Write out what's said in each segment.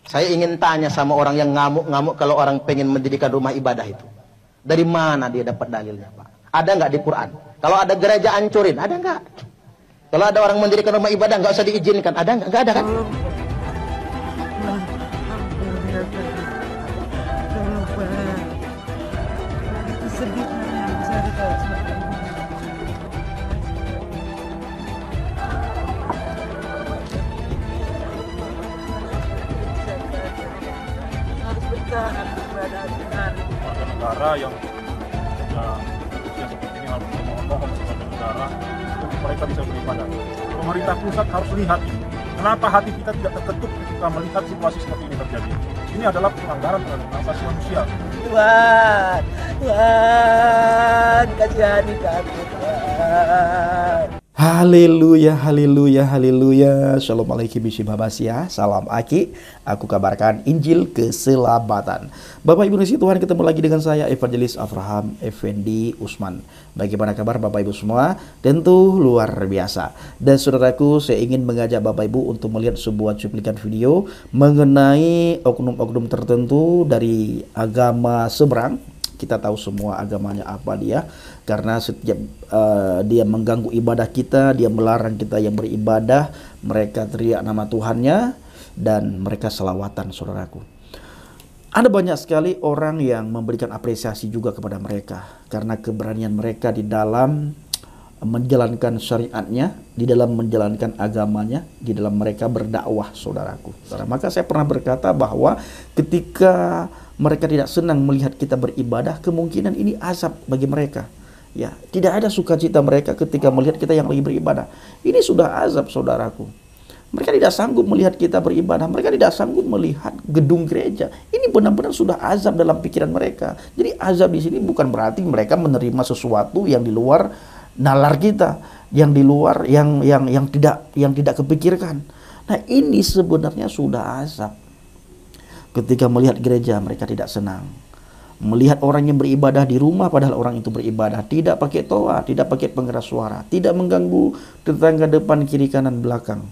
Saya ingin tanya sama orang yang ngamuk-ngamuk kalau orang pengen mendirikan rumah ibadah itu. Dari mana dia dapat dalilnya, Pak? Ada nggak di Quran? Kalau ada gereja hancurin, ada nggak? Kalau ada orang mendirikan rumah ibadah nggak usah diizinkan, ada nggak? Nggak ada kan? Negara yang seperti ini harus memohon kepada negara untuk mereka bisa beribadah. Pemerintah pusat harus lihat ini. Kenapa hati kita tidak terketuk ketika melihat situasi seperti ini terjadi? Ini adalah pelanggaran terhadap hak asasi manusia. Tuhan, Tuhan, kasihani kami, Tuhan. Haleluya, haleluya, haleluya. Shalom alaikum bismillahirrahmanirrahim. Salam Aki. Aku kabarkan Injil keselamatan. Bapak Ibu Nasi Tuhan, ketemu lagi dengan saya Evangelis Abraham Effendi Usman. Bagaimana kabar Bapak Ibu semua? Tentu luar biasa. Dan saudaraku, saya ingin mengajak Bapak Ibu untuk melihat sebuah cuplikan video mengenai oknum-oknum tertentu dari agama seberang. Kita tahu semua agamanya apa dia, karena setiap dia mengganggu ibadah kita, dia melarang kita yang beribadah, mereka teriak nama Tuhannya dan mereka selawatan, saudaraku. Ada banyak sekali orang yang memberikan apresiasi juga kepada mereka karena keberanian mereka di dalam menjalankan syariatnya, di dalam menjalankan agamanya, di dalam mereka berdakwah, saudaraku. Maka saya pernah berkata bahwa ketika mereka tidak senang melihat kita beribadah, kemungkinan ini azab bagi mereka. Ya, tidak ada sukacita mereka ketika melihat kita yang lagi beribadah. Ini sudah azab, saudaraku. Mereka tidak sanggup melihat kita beribadah, mereka tidak sanggup melihat gedung gereja. Ini benar-benar sudah azab dalam pikiran mereka. Jadi azab di sini bukan berarti mereka menerima sesuatu yang di luar nalar kita, yang di luar yang tidak kepikirkan. Nah, ini sebenarnya sudah azab. Ketika melihat gereja mereka tidak senang. Melihat orang yang beribadah di rumah padahal orang itu beribadah, tidak pakai toa, tidak pakai pengeras suara, tidak mengganggu tetangga depan, kiri, kanan, belakang.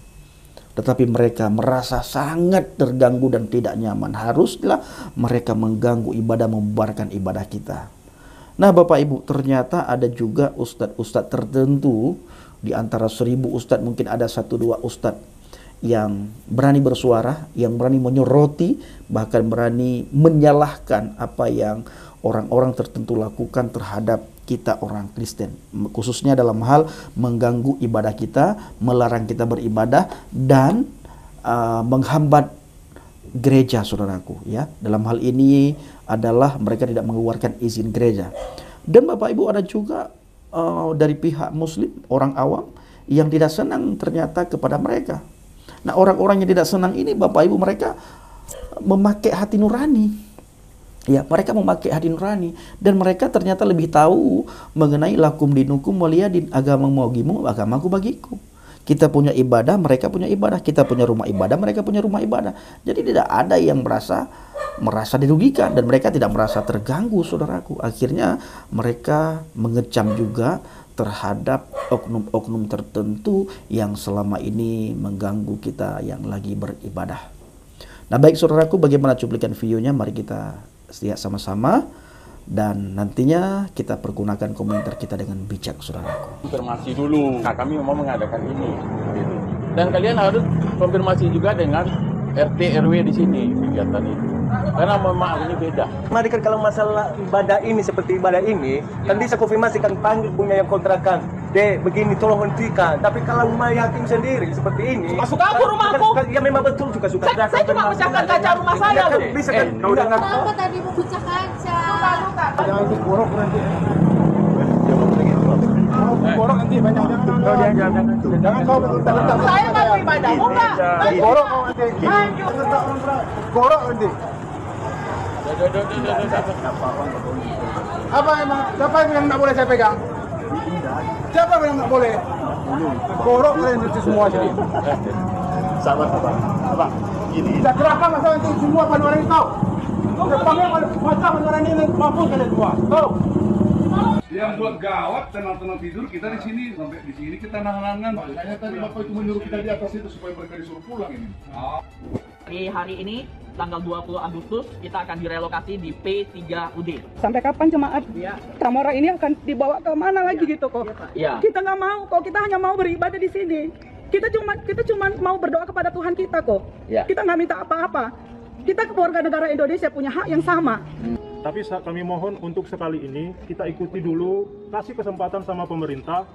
Tetapi mereka merasa sangat terganggu dan tidak nyaman. Haruslah mereka mengganggu ibadah, membubarkan ibadah kita. Nah Bapak Ibu, ternyata ada juga ustadz-ustadz tertentu. Di antara 1000 ustadz mungkin ada 1-2 ustadz yang berani bersuara, yang berani menyoroti, bahkan berani menyalahkan apa yang orang-orang tertentu lakukan terhadap kita orang Kristen, khususnya dalam hal mengganggu ibadah kita, melarang kita beribadah, dan menghambat gereja, saudaraku. Ya, dalam hal ini adalah mereka tidak mengeluarkan izin gereja. Dan Bapak Ibu, ada juga dari pihak Muslim, orang awam yang tidak senang ternyata kepada mereka. Nah, orang-orang yang tidak senang ini, Bapak Ibu, mereka memakai hati nurani. Ya, mereka memakai hati nurani. Dan mereka ternyata lebih tahu mengenai lakum dinukum waliyadin, agamamu bagimu, agamaku bagiku. Kita punya ibadah, mereka punya ibadah. Kita punya rumah ibadah, mereka punya rumah ibadah. Jadi tidak ada yang merasa dirugikan. Dan mereka tidak merasa terganggu, saudaraku. Akhirnya mereka mengecam juga terhadap oknum-oknum tertentu yang selama ini mengganggu kita yang lagi beribadah. Nah baik saudaraku, bagaimana cuplikan videonya? Mari kita lihat sama-sama dan nantinya kita pergunakan komentar kita dengan bijak, saudaraku. Konfirmasi dulu, nah kami mau mengadakan ini. Dan kalian harus konfirmasi juga dengan RT RW di sini kegiatan itu. Karena memang ini beda. Mari kan kalau masalah ibadah ini, seperti ibadah ini, kan bisa konfirmasikan, panggil punya yang kontrakan. Dek, begini tolong hentikan. Tapi kalau rumah yatim sendiri seperti ini, masuk aku rumahku. Ya memang betul juga sudah. Saya cuma pecahkan kaca rumah saya loh. Bisa kan? Kenapa tadi mau pecah kaca? Jangan diborok nanti. Borok nanti banyak. Jangan kau bentar-bentar. Saya nggak beribadah, mau nggak? Borok kau nanti. Borok nanti. Apa emang? Siapa yang nggak boleh saya pegang? Siapa yang nggak boleh? Borok kalian itu semua sini. Sabar. Apa? Gini. Kita kerahkan masa nanti semua panuran ini tahu. Panggil masa panuran ini mampus kalian semua. Tahu? Yang buat gawat tenang-tenang tidur kita di sini, sampai di sini kita nangan-nangan. Makanya tadi Bapak itu menyuruh kita di atas itu supaya mereka disuruh pulang ini. Hari ini tanggal 20 Agustus kita akan direlokasi di P3UD. Sampai kapan jemaat Tamora ini akan dibawa ke mana lagi gitu kok? Iya. Kita nggak mau kok, kita hanya mau beribadah di sini. Kita cuma mau berdoa kepada Tuhan kita kok. Ya. Kita nggak minta apa-apa. Kita warga negara Indonesia punya hak yang sama. Tapi kami mohon untuk sekali ini kita ikuti dulu, kasih kesempatan sama pemerintah.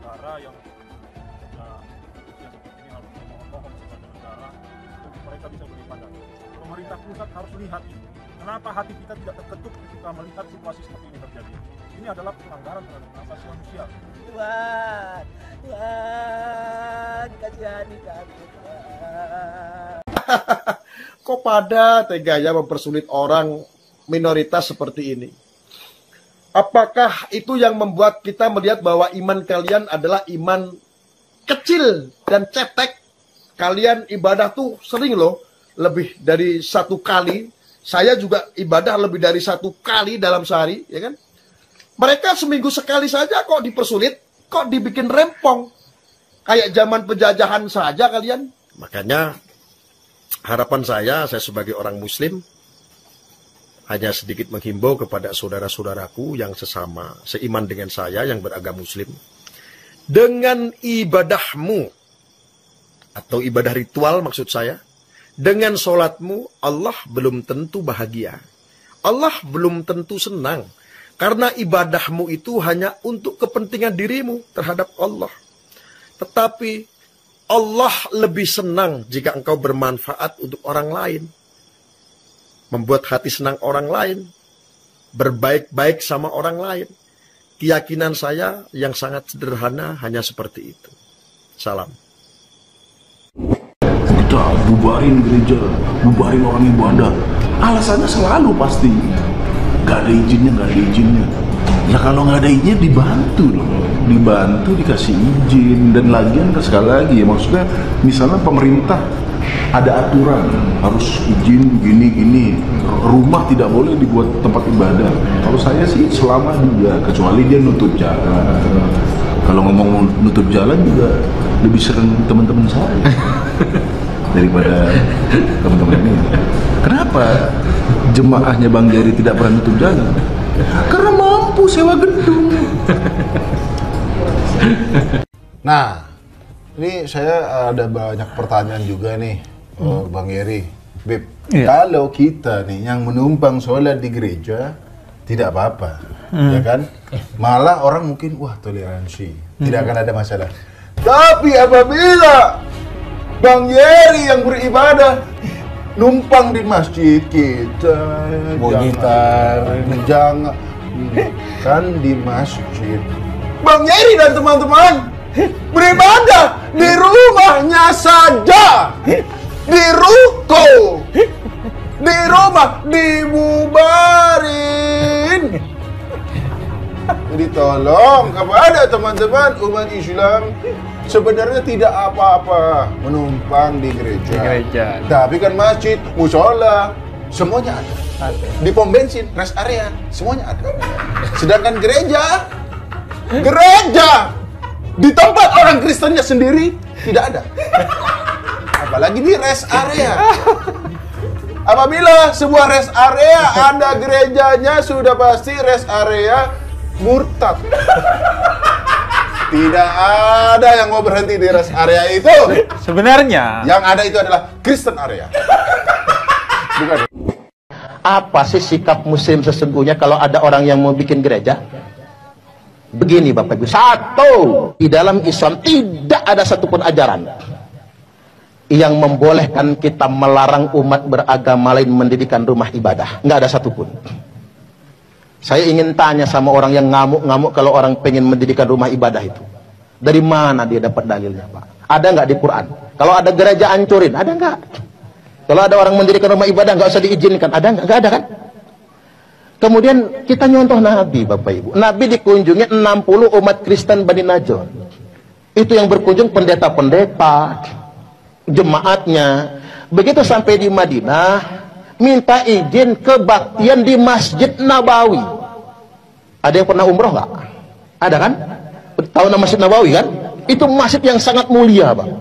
Negara yang seperti ini harus memohon kepada negara untuk mereka bisa beribadah. Pemerintah pusat harus lihat ini. Kenapa hati kita tidak terketuk ketika melihat situasi seperti ini terjadi? Ini adalah pelanggaran terhadap hak asasi manusia. Tuhan, kasihani kami, Tuhan. Kok pada teganya mempersulit orang minoritas seperti ini? Apakah itu yang membuat kita melihat bahwa iman kalian adalah iman kecil dan cetek? Kalian ibadah tuh sering loh, lebih dari 1 kali. Saya juga ibadah lebih dari 1 kali dalam sehari, ya kan? Mereka seminggu sekali saja kok dipersulit, kok dibikin rempong. Kayak zaman penjajahan saja kalian. Makanya harapan saya sebagai orang muslim, hanya sedikit menghimbau kepada saudara-saudaraku yang sesama, seiman dengan saya yang beragama muslim. Dengan ibadahmu, atau ibadah ritual maksud saya, dengan sholatmu, Allah belum tentu bahagia. Allah belum tentu senang. Karena ibadahmu itu hanya untuk kepentingan dirimu terhadap Allah. Tetapi Allah lebih senang jika engkau bermanfaat untuk orang lain. Membuat hati senang orang lain, berbaik-baik sama orang lain. Keyakinan saya yang sangat sederhana hanya seperti itu. Salam. Kita bubarin gereja, bubarin orang ibadah. Alasannya selalu pasti gak ada izinnya. Ya kalau nggak ada izin dibantu dong, dibantu dikasih izin. Dan lagian sekali lagi ya, maksudnya misalnya pemerintah ada aturan harus izin gini, rumah tidak boleh dibuat tempat ibadah. Kalau saya sih selama juga, kecuali dia nutup jalan. Kalau ngomong nutup jalan juga lebih sering teman-teman saya daripada teman-teman ini. Kenapa jemaahnya Bang Jerry tidak pernah nutup jalan? Karena mampu sewa gedung. Nah, ini saya ada banyak pertanyaan juga nih, Bang Jerry. Beb, kalau kita nih yang menumpang sholat di gereja, tidak apa-apa, ya kan? Malah orang mungkin, wah toleransi, tidak akan ada masalah. Tapi apabila Bang Jerry yang beribadah numpang di masjid kita, jangan kan di masjid. Bang Jerry dan teman-teman beribadah di rumahnya saja, di ruko, di rumah dibubarin. Jadi tolong kepada teman-teman umat Islam, sebenarnya tidak apa-apa menumpang di gereja. Tapi kan masjid, musola, semuanya ada. Di pom bensin, rest area, semuanya ada. Sedangkan gereja di tempat orang Kristennya sendiri tidak ada. Apalagi di rest area. Apabila sebuah rest area ada gerejanya, sudah pasti rest area murtad. Tidak ada yang mau berhenti di rest area itu. Sebenarnya yang ada itu adalah Kristen area. Bukan. Apa sih sikap muslim sesungguhnya kalau ada orang yang mau bikin gereja? Begini Bapak Ibu. Satu, di dalam Islam tidak ada satupun ajaran yang membolehkan kita melarang umat beragama lain mendirikan rumah ibadah. Nggak ada satupun. Saya ingin tanya sama orang yang ngamuk-ngamuk kalau orang pengen mendirikan rumah ibadah itu. Dari mana dia dapat dalilnya, Pak? Ada nggak di Quran? Kalau ada gereja hancurin, ada nggak? Kalau ada orang mendirikan rumah ibadah nggak usah diizinkan, ada nggak? Nggak ada kan? Kemudian kita nyontoh Nabi, Bapak Ibu. Nabi dikunjungi 60 umat Kristen Bani Najjar. Itu yang berkunjung pendeta-pendeta, jemaatnya. Begitu sampai di Madinah, minta izin kebaktian di Masjid Nabawi. Ada yang pernah umroh nggak? Ada kan? Tahu nama Masjid Nabawi kan? Itu masjid yang sangat mulia, Bang.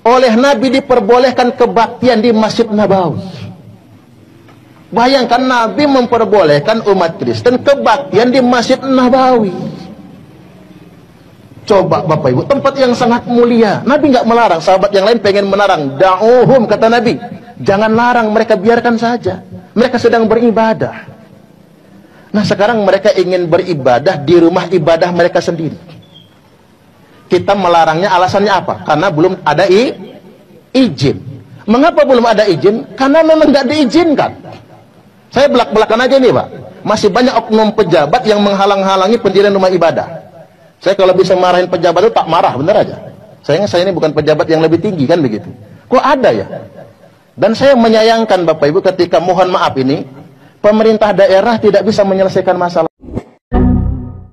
Oleh Nabi diperbolehkan kebaktian di Masjid Nabawi. Bayangkan Nabi memperbolehkan umat Kristen kebaktian di Masjid Nabawi. Coba Bapak Ibu, tempat yang sangat mulia. Nabi nggak melarang, sahabat yang lain pengen melarang. Da'uhum, kata Nabi. Jangan larang, mereka biarkan saja. Mereka sedang beribadah. Nah sekarang mereka ingin beribadah di rumah ibadah mereka sendiri. Kita melarangnya alasannya apa? Karena belum ada izin. Mengapa belum ada izin? Karena memang nggak diizinkan. Saya belak-belakan aja nih, Pak. Masih banyak oknum pejabat yang menghalang-halangi pendirian rumah ibadah. Saya kalau bisa marahin pejabat itu tak marah, bener aja. Sayangnya saya ini bukan pejabat yang lebih tinggi kan begitu. Kok ada ya? Dan saya menyayangkan Bapak Ibu ketika mohon maaf ini pemerintah daerah tidak bisa menyelesaikan masalah.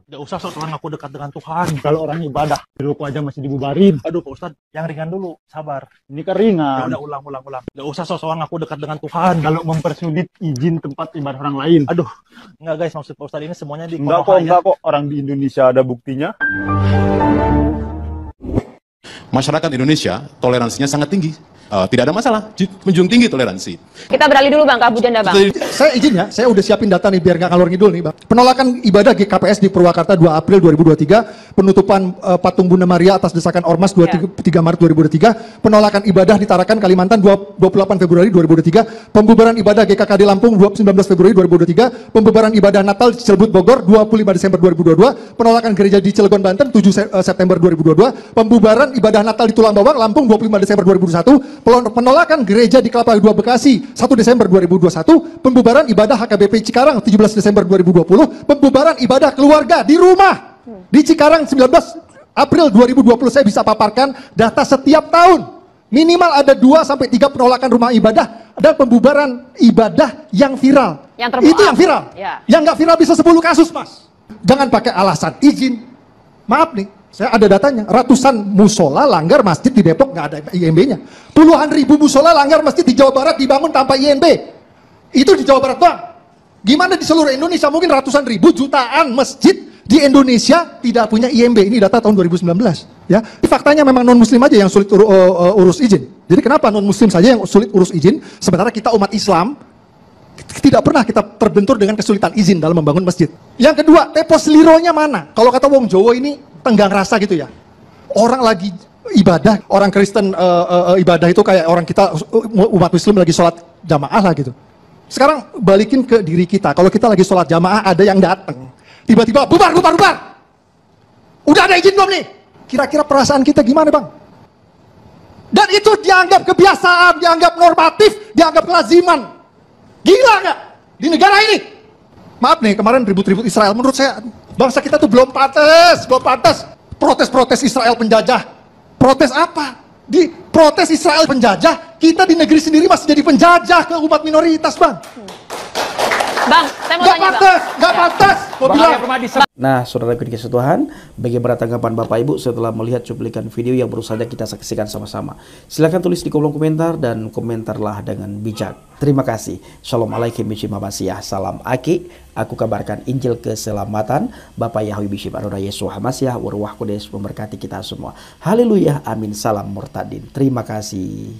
Gak usah sok-sokan aku dekat dengan Tuhan. Kalau orang ibadah, di ruko aja masih dibubarin. Aduh Pak Ustadz, yang ringan dulu, sabar. Ini kan ringan. Ya udah ulang. Gak usah sok-sokan aku dekat dengan Tuhan. Kalau mempersulit izin tempat ibadah orang lain. Aduh, enggak guys, maksud Pak Ustadz ini semuanya di enggak kok. Orang di Indonesia ada buktinya. Masyarakat Indonesia toleransinya sangat tinggi. Tidak ada masalah, menjunjung tinggi toleransi. Kita beralih dulu Bang, ke Abu Janda Bang. Saya izin ya, saya udah siapin data nih biar nggak ngalor ngidul nih Bang. Penolakan ibadah GKPS di Purwakarta 2 April 2023, penutupan patung Bunda Maria atas desakan Ormas 3 Maret 2023, penolakan ibadah di Tarakan Kalimantan 28 Februari 2023, pembubaran ibadah GKKD Lampung 19 Februari 2023, pembubaran ibadah Natal Cilebut Bogor 25 Desember 2022, penolakan gereja di Cilegon Banten 7 September 2022, pembubaran ibadah Natal di Tulang Bawang Lampung 25 Desember 2021, penolakan gereja di Kelapa II Bekasi 1 Desember 2021, pembubaran ibadah HKBP Cikarang 17 Desember 2020, pembubaran ibadah keluarga di rumah di Cikarang 19 April 2020. Saya bisa paparkan data setiap tahun. Minimal ada 2-3 penolakan rumah ibadah dan pembubaran ibadah yang viral. Itu yang viral. Ya. Yang nggak viral bisa 10 kasus, Mas. Jangan pakai alasan izin. Maaf nih, saya ada datanya. Ratusan musola langgar masjid di Depok nggak ada IMB-nya. Puluhan ribu musola langgar masjid di Jawa Barat dibangun tanpa IMB. Itu di Jawa Barat doang. Gimana di seluruh Indonesia? Mungkin ratusan ribu, jutaan masjid di Indonesia tidak punya IMB. Ini data tahun 2019. Ya, faktanya memang non Muslim aja yang sulit urus izin. Jadi kenapa non Muslim saja yang sulit urus izin, sementara kita umat Islam tidak pernah kita terbentur dengan kesulitan izin dalam membangun masjid. Yang kedua, tepos lironya mana? Kalau kata wong Jawa ini tenggang rasa gitu ya. Orang lagi ibadah, orang Kristen ibadah itu kayak orang kita umat Muslim lagi sholat jamaah lah gitu. Sekarang balikin ke diri kita. Kalau kita lagi sholat jamaah ada yang datang, tiba-tiba bubar. Udah ada izin belum nih? Kira-kira perasaan kita gimana Bang? Dan itu dianggap kebiasaan, dianggap normatif, dianggap kelaziman. Gila nggak? Di negara ini. Maaf nih, kemarin ribut-ribut Israel. Menurut saya, bangsa kita tuh belum pantas. Protes-protes Israel penjajah. Protes apa? Di protes Israel penjajah, kita di negeri sendiri masih jadi penjajah ke umat minoritas, Bang. Bang, saya mau tanya Bang. Nggak pantas. Nah, saudara dikasih Tuhan, bagaimana tanggapan Bapak Ibu setelah melihat cuplikan video yang baru saja kita saksikan sama-sama? Silahkan tulis di kolom komentar dan komentarlah dengan bijak. Terima kasih. Assalamualaikum warahmatullahi wabarakatuh. Salam Aki. Aku kabarkan Injil keselamatan. Bapak Yahweh Bishop Adoda Yesus Hamasyah. Warwah Kudus memberkati kita semua. Haleluya. Amin. Salam Murtadin. Terima kasih.